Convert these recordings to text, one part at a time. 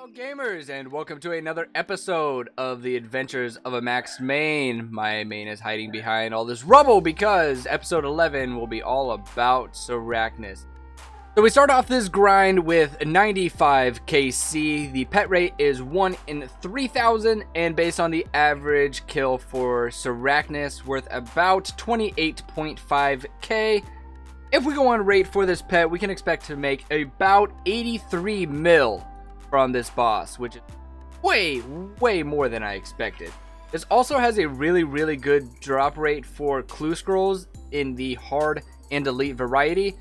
Hello gamers, and welcome to another episode of the Adventures of a Maxed Main. My main is hiding behind all this rubble because episode 11 will be all about Sarachnis. So we start off this grind with 95 KC. The pet rate is 1 in 3,000, and based on the average kill for Sarachnis, worth about 28.5k. If we go on rate for this pet, we can expect to make about 83 mil from this boss, which is way more than I expected. This also has a really good drop rate for clue scrolls in the hard and elite variety.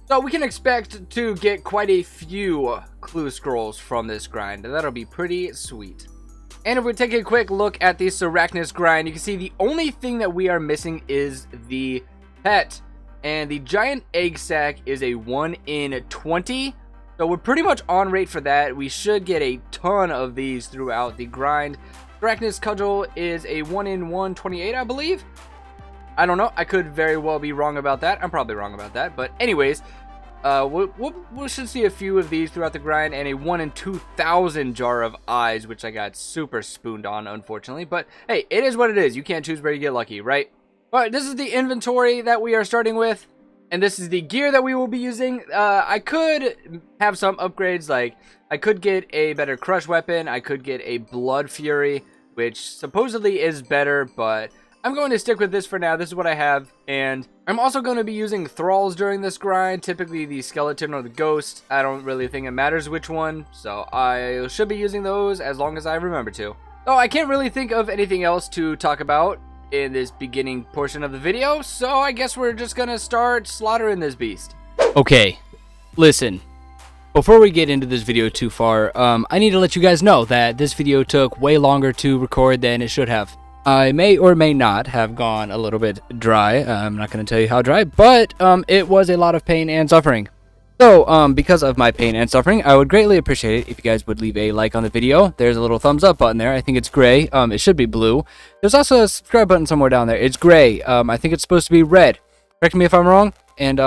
So we can expect to get quite a few clue scrolls from this grind, and that'll be pretty sweet. And if we take a quick look at the Sarachnis grind, you can see the only thing that we are missing is the pet. And the giant egg sac is a 1 in 20. So we're pretty much on rate for that. We should get a ton of these throughout the grind. Sarachnis cudgel is a 1 in 128, I believe. I don't know. I could very well be wrong about that. I'm probably wrong about that. But anyways, we should see a few of these throughout the grind, and a 1 in 2,000 jar of eyes, which I got super spooned on, unfortunately. But hey, it is what it is. You can't choose where you get lucky, right? But this is the inventory that we are starting with, and this is the gear that we will be using. I could have some upgrades, like I could get a better crush weapon, I could get a blood fury, which supposedly is better, but I'm going to stick with this for now. This is what I have, and I'm also going to be using thralls during this grind, typically the skeleton or the ghost. I don't really think it matters which one, so I should be using those as long as I remember to. So I can't really think of anything else to talk about in this beginning portion of the video, so I guess we're just gonna start slaughtering this beast. Okay, listen. Before we get into this video too far, I need to let you guys know that this video took way longer to record than it should have. I may or may not have gone a little bit dry. I'm not going to tell you how dry, but it was a lot of pain and suffering. So, because of my pain and suffering, I would greatly appreciate it if you guys would leave a like on the video. There's a little thumbs up button there. I think it's gray. It should be blue. There's also a subscribe button somewhere down there. It's gray. I think it's supposed to be red. Correct me if I'm wrong. And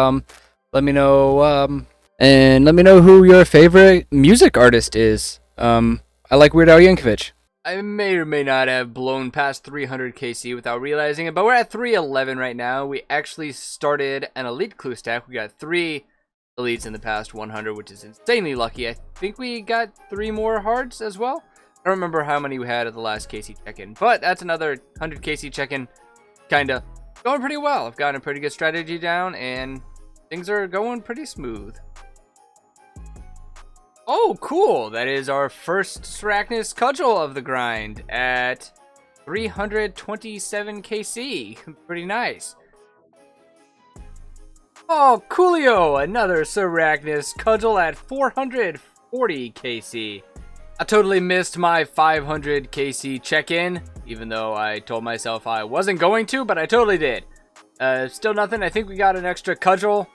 let me know. And let me know who your favorite music artist is. I like Weird Al Yankovic. I may or may not have blown past 300 KC without realizing it, but we're at 311 right now. We actually started an elite clue stack. We got 3 elites in the past 100, which is insanely lucky. I think we got 3 more hearts as well. I don't remember how many we had at the last KC check-in, but that's another 100 KC check-in. Kinda going pretty well. I've gotten a pretty good strategy down, and things are going pretty smooth. Oh, cool! That is our first Sarachnis cudgel of the grind at 327 KC. Pretty nice. Oh, coolio! Another Sarachnis cudgel at 440 KC. I totally missed my 500 KC check-in, even though I told myself I wasn't going to, but I totally did. Still nothing. I think we got an extra cudgel.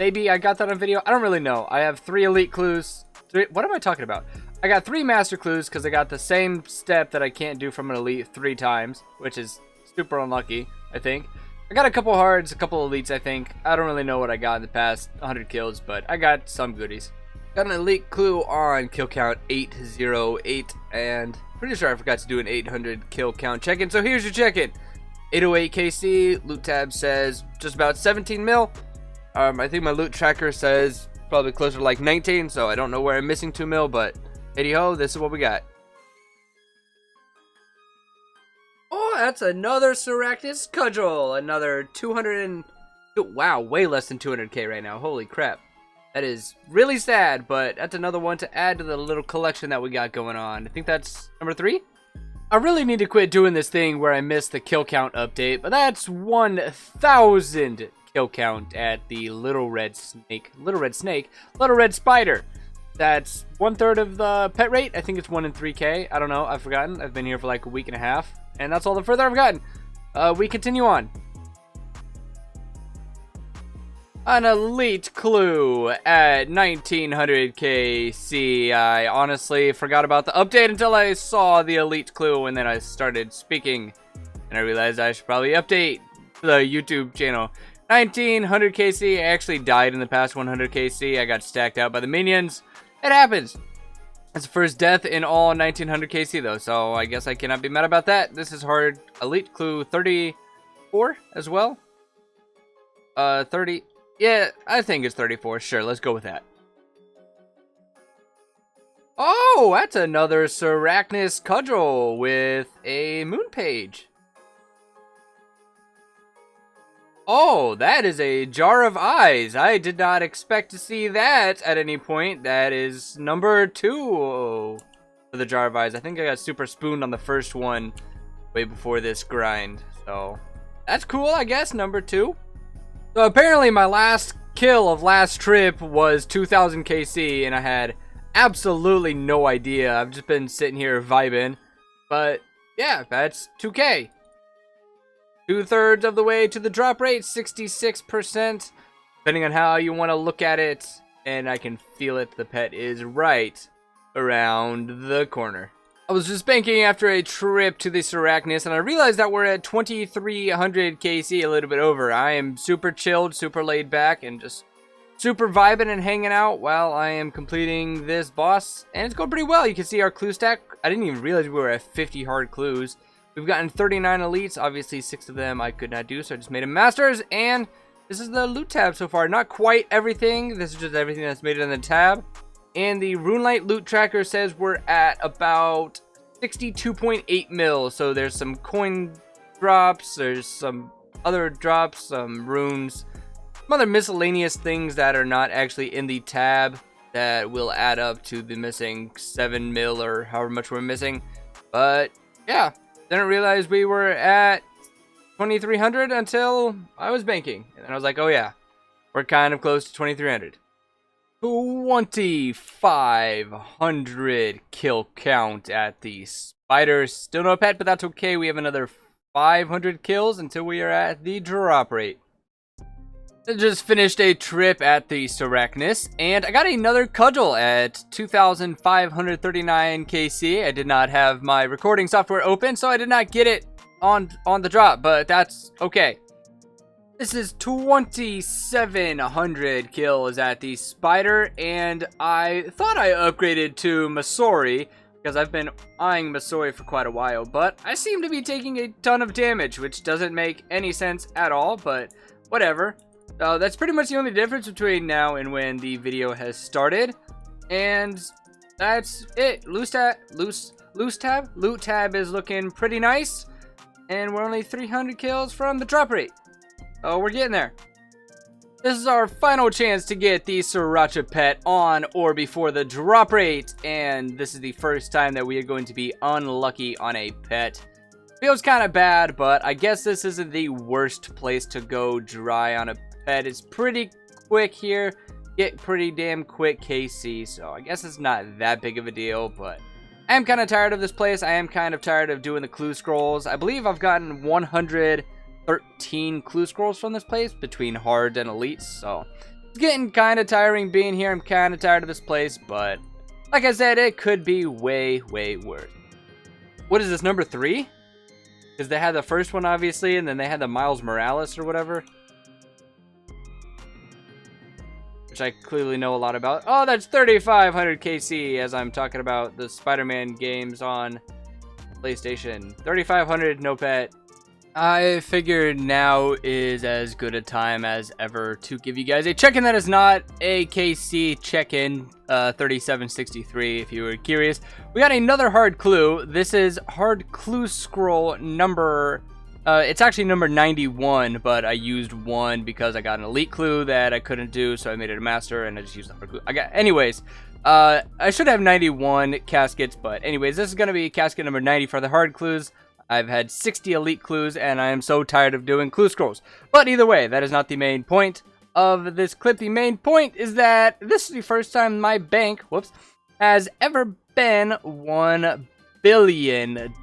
Maybe I got that on video. I don't really know. I have 3 elite clues. What am I talking about? I got 3 master clues because I got the same step that I can't do from an elite 3 times, which is super unlucky, I think. I got a couple hards, a couple elites, I think. I don't really know what I got in the past 100 kills, but I got some goodies. Got an elite clue on kill count 808, and pretty sure I forgot to do an 800 kill count check-in, so here's your check-in. 808 KC, loot tab says just about 17 mil. I think my loot tracker says probably closer to like 19, so I don't know where I'm missing 2 mil, but hey ho, this is what we got. Oh, that's another Sarachnis cudgel. Another 200 and... Wow, way less than 200k right now. Holy crap. That is really sad, but that's another one to add to the little collection that we got going on. I think that's number 3? I really need to quit doing this thing where I missed the kill count update, but that's 1,000 kill count at the little red spider. That's 1/3 of the pet rate. I think it's 1 in 3k. I don't know. I've forgotten. I've been here for like a week and a half. And that's all the further I've gotten. We continue on. An elite clue at 1900 KC. I honestly forgot about the update until I saw the elite clue, and then I started speaking. And I realized I should probably update the YouTube channel. 1900 KC. I actually died in the past 100 KC. I got stacked out by the minions. It happens. It's the first death in all 1900 KC though, so I guess I cannot be mad about that. This is hard. Elite clue 34 as well. 30. Yeah, I think it's 34. Sure, let's go with that. Oh, that's another Sarachnis cudgel with a moon page. Oh, that is a jar of eyes. I did not expect to see that at any point. That is number 2 for the jar of eyes. I think I got super spooned on the first one way before this grind. So that's cool, I guess, number 2. So apparently my last kill of last trip was 2000 KC and I had absolutely no idea. I've just been sitting here vibing. But yeah, that's 2K. 2/3 of the way to the drop rate, 66%. Depending on how you want to look at it. And I can feel it, the pet is right around the corner. I was just banking after a trip to the Sarachnis, and I realized that we're at 2300 KC, a little bit over. I am super chilled, super laid back, and just super vibing and hanging out while I am completing this boss. And it's going pretty well. You can see our clue stack. I didn't even realize we were at 50 hard clues. We've gotten 39 elites. Obviously, 6 of them I could not do, so I just made them masters. And this is the loot tab so far. Not quite everything. This is just everything that's made it in the tab. And the Runelite loot tracker says we're at about 62.8 mil. So there's some coin drops, there's some other drops, some runes, some other miscellaneous things that are not actually in the tab that will add up to the missing 7 mil or however much we're missing. But yeah, didn't realize we were at 2300 until I was banking. And then I was like, oh yeah, we're kind of close to 2300. 2500 kill count at the spider. Still no pet, but that's okay. We have another 500 kills until we are at the drop rate. I just finished a trip at the Sarachnis, and I got another cudgel at 2539 KC. I did not have my recording software open, so I did not get it on the drop, but that's okay. This is 2700 kills at the spider, and I thought I upgraded to Masori because I've been eyeing Masori for quite a while, but I seem to be taking a ton of damage, which doesn't make any sense at all, but whatever. That's pretty much the only difference between now and when the video has started, and that's it. Loot tab is looking pretty nice, and we're only 300 kills from the drop rate. Oh, we're getting there. This is our final chance to get the Sriracha pet on or before the drop rate, and this is the first time that we are going to be unlucky on a pet. Feels kind of bad, but I guess this isn't the worst place to go dry on a pet. It's pretty quick here, get pretty damn quick KC, so I guess it's not that big of a deal, but I am kind of tired of this place. I am kind of tired of doing the clue scrolls. I believe I've gotten 113 clue scrolls from this place between hard and elites, so it's getting kind of tiring being here. I'm kind of tired of this place, but like I said, it could be way worse. What is this, number 3? Because they had the first one obviously, and then they had the Miles Morales or whatever, which I clearly know a lot about. Oh, that's 3500 KC as I'm talking about the Spider-Man games on PlayStation. 3500, no pet. I figured now is as good a time as ever to give you guys a check-in that is not a KC check-in, 3763 if you were curious. We got another hard clue. This is hard clue scroll number, it's actually number 91, but I used 1 because I got an elite clue that I couldn't do, so I made it a master and I just used the hard clue. Anyways, I should have 91 caskets, but anyways, this is going to be casket number 90 for the hard clues. I've had 60 elite clues, and I am so tired of doing clue scrolls. But either way, that is not the main point of this clip. The main point is that this is the first time my bank, has ever been $1 billion.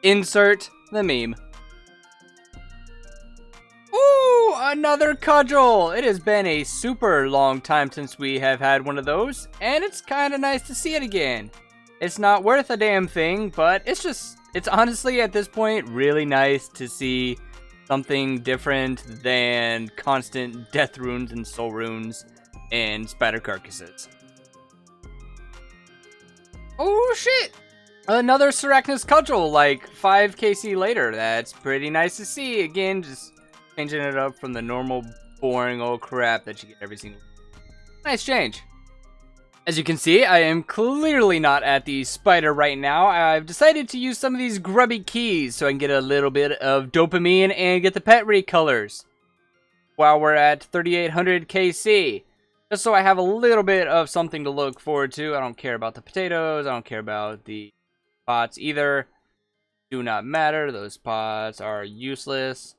Insert the meme. Ooh, another cudgel! It has been a super long time since we have had one of those, and it's kind of nice to see it again. It's not worth a damn thing, but it's honestly at this point really nice to see something different than constant death runes and soul runes and spider carcasses. Oh shit! Another Sarachnis cudgel, like 5 KC later. That's pretty nice to see. Again, just changing it up from the normal boring old crap that you get every single. Nice change. As you can see, I am clearly not at the spider right now. I've decided to use some of these grubby keys so I can get a little bit of dopamine and get the pet recolors while we're at 3800 KC. Just so I have a little bit of something to look forward to. I don't care about the potatoes. I don't care about the pots either. Do not matter. Those pots are useless.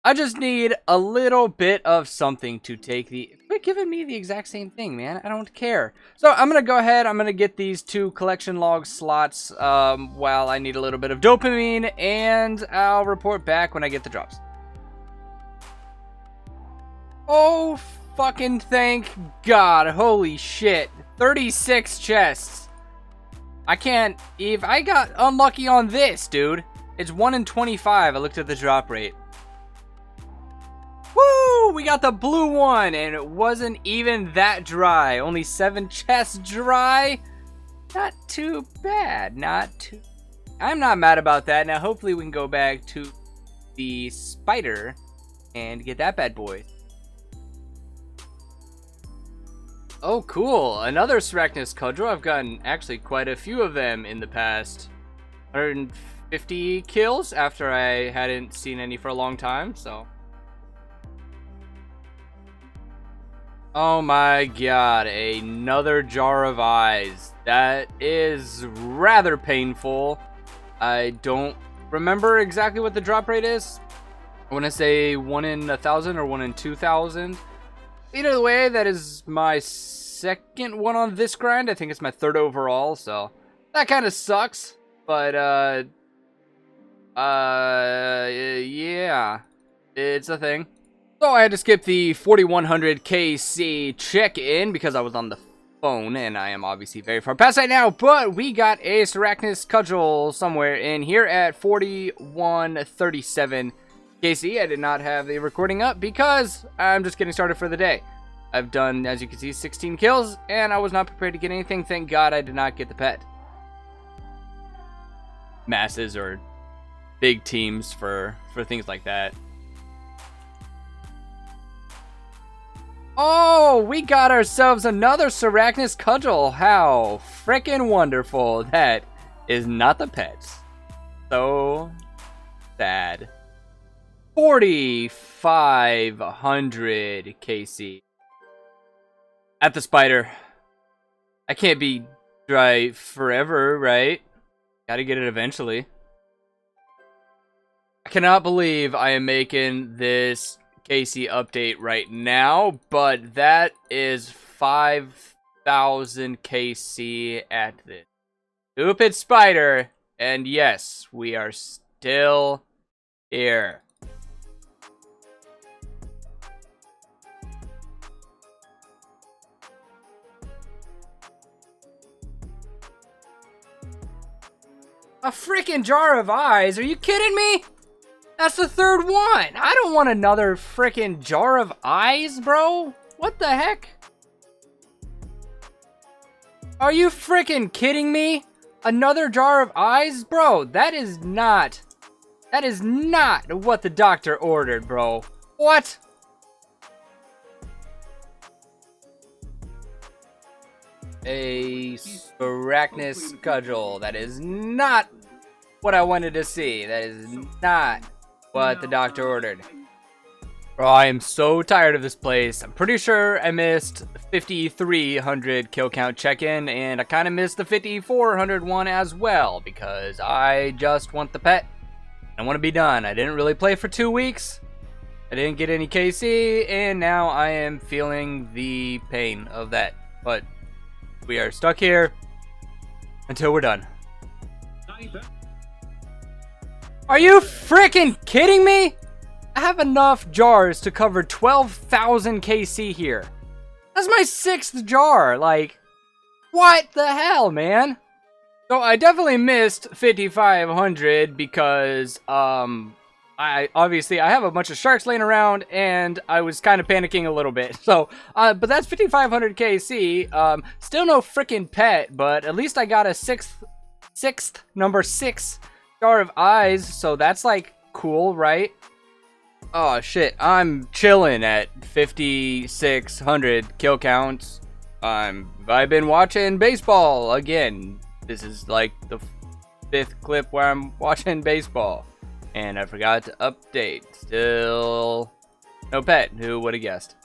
I just need a little bit of something to take the... Quit giving me the exact same thing, man. I don't care. So I'm going to go ahead. I'm going to get these 2 collection log slots while I need a little bit of dopamine. And I'll report back when I get the drops. Oh, fucking thank God. Holy shit. 36 chests. I can't... If I got unlucky on this, dude. It's 1 in 25. I looked at the drop rate. Woo! We got the blue one, and it wasn't even that dry. Only 7 chests dry. Not too bad. Not too... I'm not mad about that. Now, hopefully we can go back to the spider and get that bad boy. Oh, cool. Another Sarachnis cudgel. I've gotten actually quite a few of them in the past 150 kills after I hadn't seen any for a long time, so... Oh my god, another jar of eyes. That is rather painful. I don't remember exactly what the drop rate is. I want to say 1 in 1,000 or 1 in 2,000. Either way, that is my second one on this grind. I think it's my 3rd overall, so that kind of sucks. But, yeah, it's a thing. So I had to skip the 4100 KC check-in because I was on the phone, and I am obviously very far past right now, but we got a Sarachnis cudgel somewhere in here at 4137 KC. I did not have the recording up because I'm just getting started for the day. I've done, as you can see, 16 kills, and I was not prepared to get anything. Thank God I did not get the pet. Masses or big teams for things like that. Oh, we got ourselves another Sarachnis cudgel. How freaking wonderful. That is not the pets. So sad. 4,500 KC. At the spider. I can't be dry forever, right? Gotta get it eventually. I cannot believe I am making this KC update right now, but that is 5,000 KC at the stupid spider, and yes, we are still here. A freaking jar of eyes? Are you kidding me? That's the 3rd one. I don't want another freaking jar of eyes, bro. What the heck? Are you freaking kidding me? Another jar of eyes? Bro, that is not what the doctor ordered, bro. What? A Sarachnis cudgel. That is not what I wanted to see. That is not what the doctor ordered. Bro, I am so tired of this place. I'm pretty sure I missed 5,300 kill count check-in, and I kind of missed the 5,400 one as well, because I just want the pet. I want to be done. I didn't really play for 2 weeks. I didn't get any KC, and now I am feeling the pain of that. But we are stuck here until we're done. Are you freaking kidding me? I have enough jars to cover 12,000 KC here. That's my 6th jar. Like, what the hell, man? So I definitely missed 5,500 because I obviously I have a bunch of sharks laying around, and I was kind of panicking a little bit. So, but that's 5,500 KC. Still no freaking pet, but at least I got a number 6 jar of eyes. So that's like cool, right? Oh shit, I'm chilling at 5,600 kill counts. I've been watching baseball again. This is like the 5th clip where I'm watching baseball. And I forgot to update. Still no pet. Who would have guessed?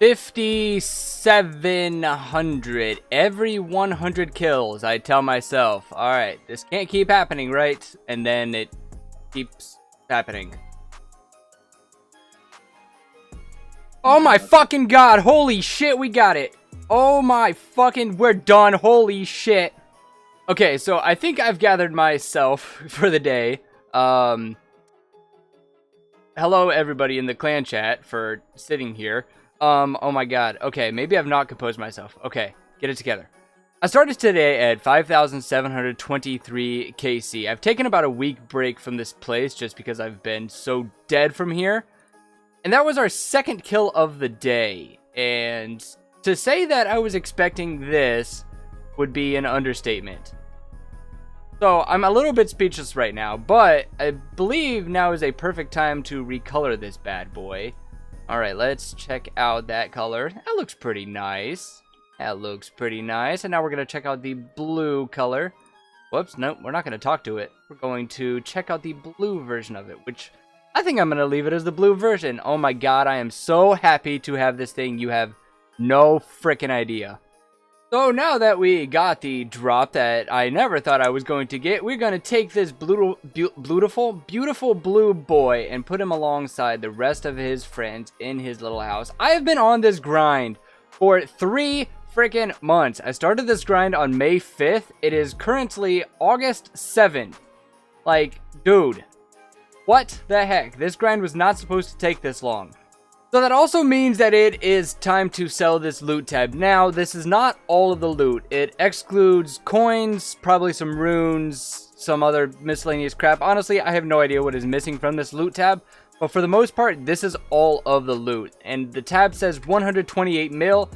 5,700. Every 100 kills, I tell myself, alright, this can't keep happening, right? And then it keeps happening. Oh my fucking god, holy shit, we got it. Oh my fucking, we're done, holy shit. Okay, so I think I've gathered myself for the day. Hello everybody in the clan chat for sitting here. Oh my god, okay, maybe I've not composed myself. Okay, get it together. I started today at 5,723 KC. I've taken about a week break from this place just because I've been so dead from here. And that was our 2nd kill of the day. And to say that I was expecting this would be an understatement. So I'm a little bit speechless right now, but I believe now is a perfect time to recolor this bad boy. Alright, let's check out that color. That looks pretty nice. That looks pretty nice. And now we're going to check out the blue color. Whoops, nope, we're not going to talk to it. We're going to check out the blue version of it, which I think I'm going to leave it as the blue version. Oh my god, I am so happy to have this thing. You have no freaking idea. So now that we got the drop that I never thought I was going to get, we're going to take this beautiful blue boy and put him alongside the rest of his friends in his little house. I have been on this grind for 3 freaking months. I started this grind on May 5th. It is currently August 7th. Like, dude, what the heck? This grind was not supposed to take this long. So that also means that it is time to sell this loot tab. Now, this is not all of the loot. It excludes coins, probably some runes, some other miscellaneous crap. Honestly, I have no idea what is missing from this loot tab. But for the most part, this is all of the loot. And the tab says 128 mil.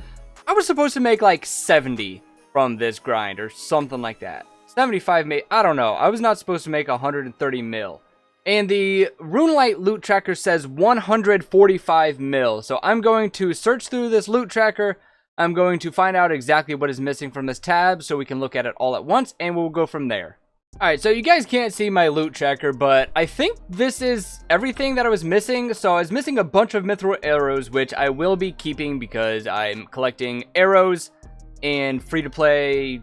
I was supposed to make like 70 from this grind or something like that. 75 mil, I don't know. I was not supposed to make 130 mil. And the RuneLite loot tracker says 145 mil. So I'm going to search through this loot tracker. I'm going to find out exactly what is missing from this tab so we can look at it all at once and we'll go from there. Alright, so you guys can't see my loot tracker, but I think this is everything that I was missing. So I was missing a bunch of mithril arrows, which I will be keeping because I'm collecting arrows and free-to-play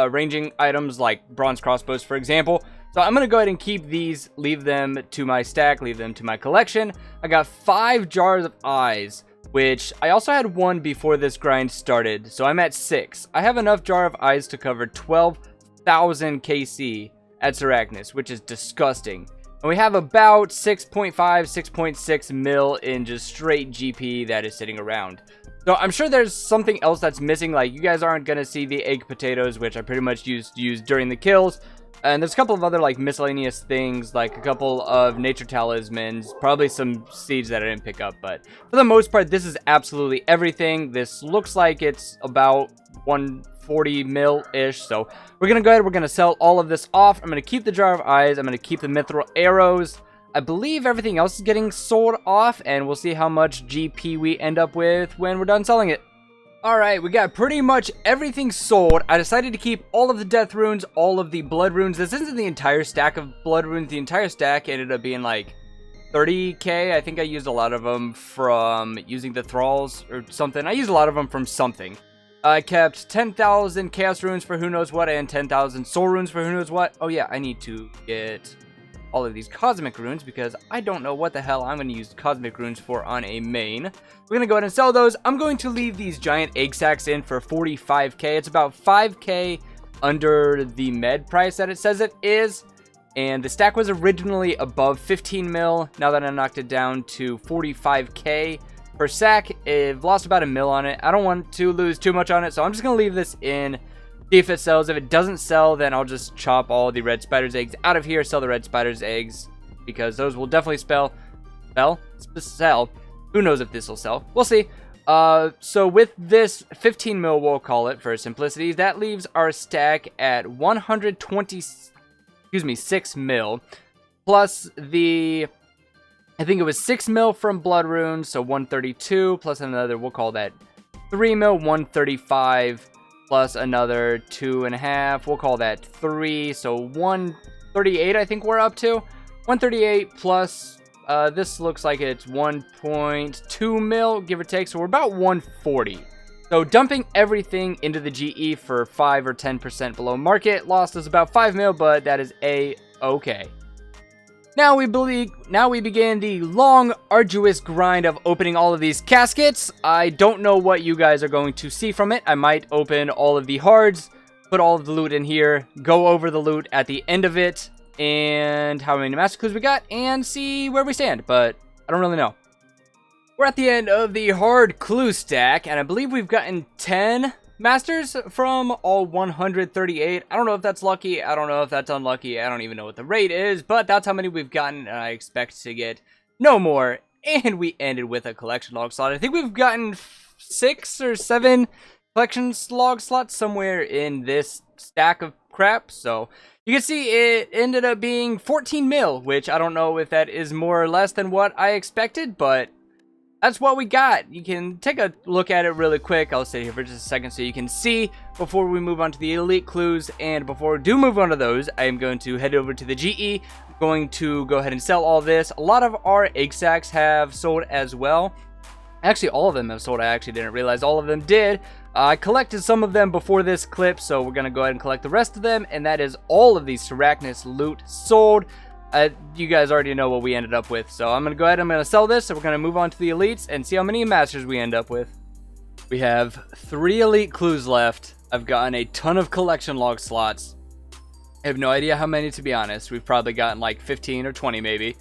ranging items like bronze crossbows, for example. So I'm going to go ahead and keep these, leave them to my stack, leave them to my collection. I got 5 jars of eyes, which I also had 1 before this grind started. So I'm at 6. I have enough jar of eyes to cover 12,000 KC at Arachnis, which is disgusting. And we have about 6.5, 6.6 mil in just straight GP that is sitting around. So I'm sure there's something else that's missing, like you guys aren't going to see the egg potatoes, which I pretty much used during the kills. And there's a couple of other like miscellaneous things, like a couple of nature talismans, probably some seeds that I didn't pick up. But for the most part, this is absolutely everything. This looks like it's about 140 mil-ish. So we're going to go ahead, we're going to sell all of this off. I'm going to keep the jar of eyes. I'm going to keep the mithril arrows. I believe everything else is getting sold off, and we'll see how much GP we end up with when we're done selling it. Alright, we got pretty much everything sold. I decided to keep all of the death runes, all of the blood runes. This isn't the entire stack of blood runes. The entire stack ended up being like 30k. I think I used a lot of them from using the thralls or something. I used a lot of them from something. I kept 10,000 chaos runes for who knows what and 10,000 soul runes for who knows what. Oh yeah, I need to get all of these cosmic runes because I don't know what the hell I'm going to use cosmic runes for on a main. We're going to go ahead and sell those. I'm going to leave these giant egg sacs in for 45k. It's about 5k under the med price that it says it is. And the stack was originally above 15 mil. Now that I knocked it down to 45k per sack, I've lost about a mil on it. I don't want to lose too much on it, so I'm just going to leave this in. See if it sells. If it doesn't sell, then I'll just chop all the red spider's eggs out of here, sell the red spider's eggs, because those will definitely sell. Who knows if this will sell? We'll see. So with this 15 mil, we'll call it for simplicity, that leaves our stack at 6 mil, plus the, I think it was 6 mil from blood runes, so 132, plus another, we'll call that 3 mil, 135, plus another 2.5, we'll call that 3, so 138 I think we're up to. 138 plus, this looks like it's 1.2 mil, give or take, so we're about 140. So dumping everything into the GE for 5 or 10% below market lost us about 5 mil, but that is a-okay. Now we begin the long, arduous grind of opening all of these caskets. I don't know what you guys are going to see from it. I might open all of the hards, put all of the loot in here, go over the loot at the end of it, and how many master clues we got, and see where we stand, but I don't really know. We're at the end of the hard clue stack, and I believe we've gotten 10 masters from all 138. I don't know if that's lucky, I don't know if that's unlucky, I don't even know what the rate is, but that's how many we've gotten, and I expect to get no more. And we ended with a collection log slot. I think we've gotten 6 or 7 collection log slots somewhere in this stack of crap, so you can see it ended up being 14 mil, which I don't know if that is more or less than what I expected, but that's what we got. You can take a look at it really quick. I'll stay here for just a second so you can see before we move on to the elite clues. And before we do move on to those, I am going to head over to the GE. I'm going to go ahead and sell all this. A lot of our egg sacks have sold as well. Actually, all of them have sold. I actually didn't realize all of them did. I collected some of them before this clip, so we're going to go ahead and collect the rest of them. And that is all of the Sarachnis loot sold. You guys already know what we ended up with, so I'm going to go ahead and I'm going to sell this, and we're going to move on to the elites and see how many masters we end up with. We have 3 elite clues left. I've gotten a ton of collection log slots. I have no idea how many, to be honest. We've probably gotten like 15 or 20 maybe.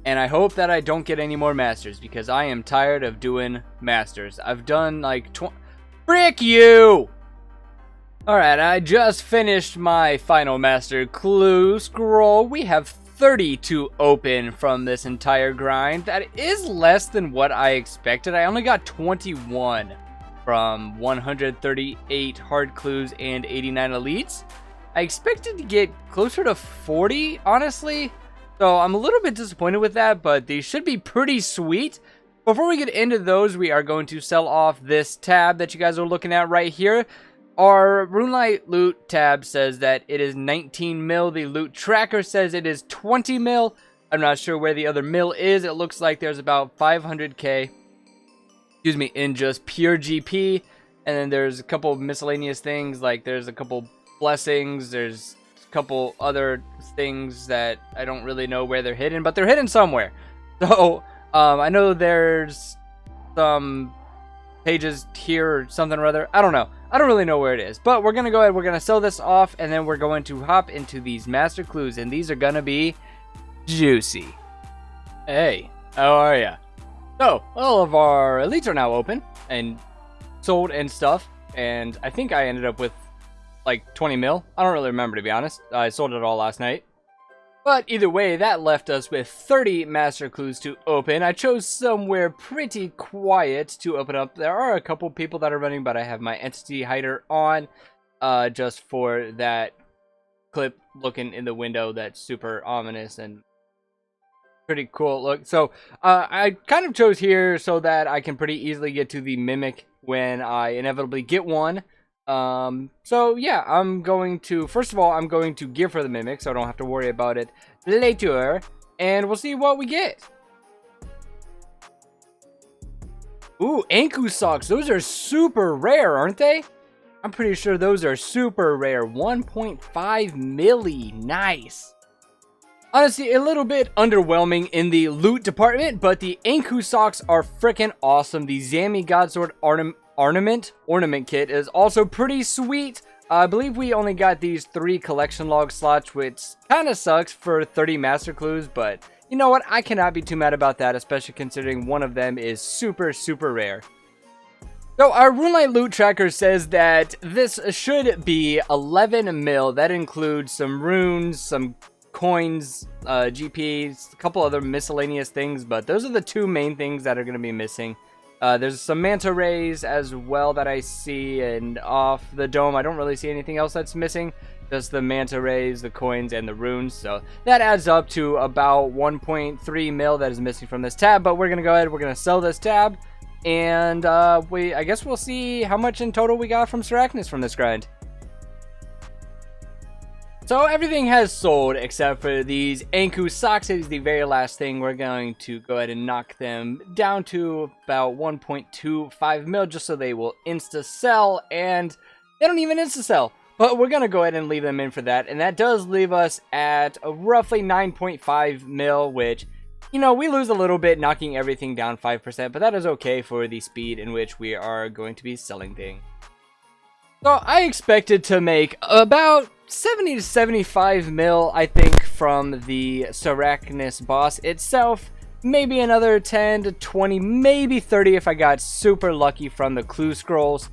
And I hope that I don't get any more masters, because I am tired of doing masters. I've done like 20... Frick you! Alright, I just finished my final master clue scroll. We have 30 to open from this entire grind. That is less than what I expected. I only got 21 from 138 hard clues and 89 elites. I expected to get closer to 40, honestly. So I'm a little bit disappointed with that, but these should be pretty sweet. Before we get into those, we are going to sell off this tab that you guys are looking at right here. Our RuneLite loot tab says that it is 19 mil. The loot tracker says it is 20 mil. I'm not sure where the other mil is. It looks like there's about 500k, in just pure GP. And then there's a couple of miscellaneous things, like there's a couple blessings, there's a couple other things that I don't really know where they're hidden, but they're hidden somewhere. So, I know there's some pages here or something or other. I don't know. I don't really know where it is, but we're going to go ahead. We're going to sell this off, and then we're going to hop into these master clues, and these are going to be juicy. Hey, how are ya? So, all of our elites are now open and sold and stuff, and I think I ended up with like 20 mil. I don't really remember, to be honest. I sold it all last night. But either way, that left us with 30 master clues to open. I chose somewhere pretty quiet to open up. There are a couple people that are running, but I have my entity hider on just for that clip looking in the window that's super ominous and pretty cool look. So I kind of chose here so that I can pretty easily get to the mimic when I inevitably get one. So yeah, I'm going to, first of all, I'm going to gear for the mimic, so I don't have to worry about it later, and we'll see what we get. Ooh, Anku socks, those are super rare, aren't they? I'm pretty sure those are super rare. 1.5 milli, nice. Honestly, a little bit underwhelming in the loot department, but the Anku socks are freaking awesome. The Zami Godsword ornament kit is also pretty sweet. I believe we only got these 3 collection log slots, which kind of sucks for 30 master clues, but you know what? I cannot be too mad about that, especially considering one of them is super, super rare. So our RuneLite loot tracker says that this should be 11 mil. That includes some runes, some coins, GPs, a couple other miscellaneous things, but those are the two main things that are going to be missing. There's some manta rays as well that I see, and off the dome I don't really see anything else that's missing. Just the manta rays, the coins, and the runes. So that adds up to about 1.3 mil that is missing from this tab. But we're going to go ahead, we're going to sell this tab. And I guess we'll see how much in total we got from Sarachnis from this grind. So everything has sold except for these Anku socks. It is the very last thing. We're going to go ahead and knock them down to about 1.25 mil just so they will insta-sell. And they don't even insta-sell. But we're going to go ahead and leave them in for that. And that does leave us at roughly 9.5 mil, which, you know, we lose a little bit knocking everything down 5%. But that is okay for the speed in which we are going to be selling things. So I expected to make about 70 to 75 mil, I think, from the Sarachnis boss itself. Maybe another 10 to 20, maybe 30 if I got super lucky from the clue scrolls.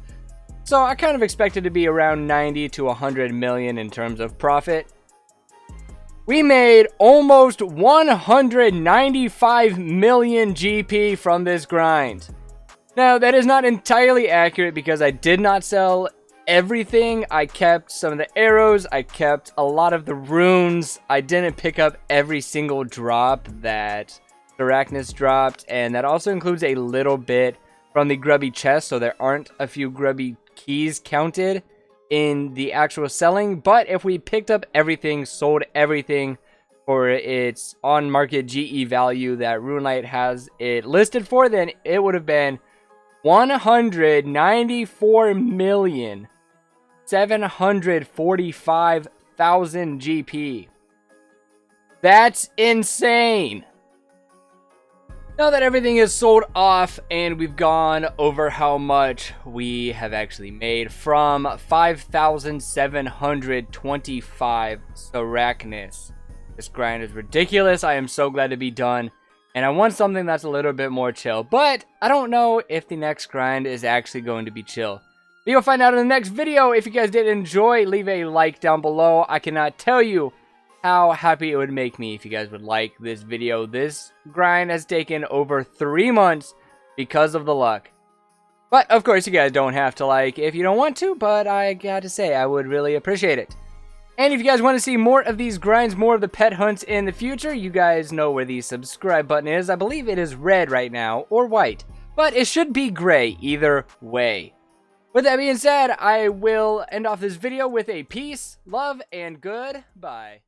So I kind of expected to be around 90 to 100 million in terms of profit. We made almost 195 million GP from this grind. Now, that is not entirely accurate because I did not sell everything. I kept some of the arrows. I kept a lot of the runes. I didn't pick up every single drop that Sarachnis dropped. And that also includes a little bit from the grubby chest. So there aren't a few grubby keys counted in the actual selling. But if we picked up everything, sold everything for its on-market GE value that RuneLite has it listed for, then it would have been 194,745,000 GP. That's insane. Now that everything is sold off and we've gone over how much we have actually made from 5,725 Sarachnis. This grind is ridiculous. I am so glad to be done. And I want something that's a little bit more chill. But I don't know if the next grind is actually going to be chill. But you'll find out in the next video. If you guys did enjoy, leave a like down below. I cannot tell you how happy it would make me if you guys would like this video. This grind has taken over 3 months because of the luck. But of course you guys don't have to like if you don't want to, but I gotta say I would really appreciate it. And if you guys want to see more of these grinds, more of the pet hunts in the future, you guys know where the subscribe button is. I believe it is red right now, or white, but it should be gray either way. With that being said, I will end off this video with a peace, love, and goodbye.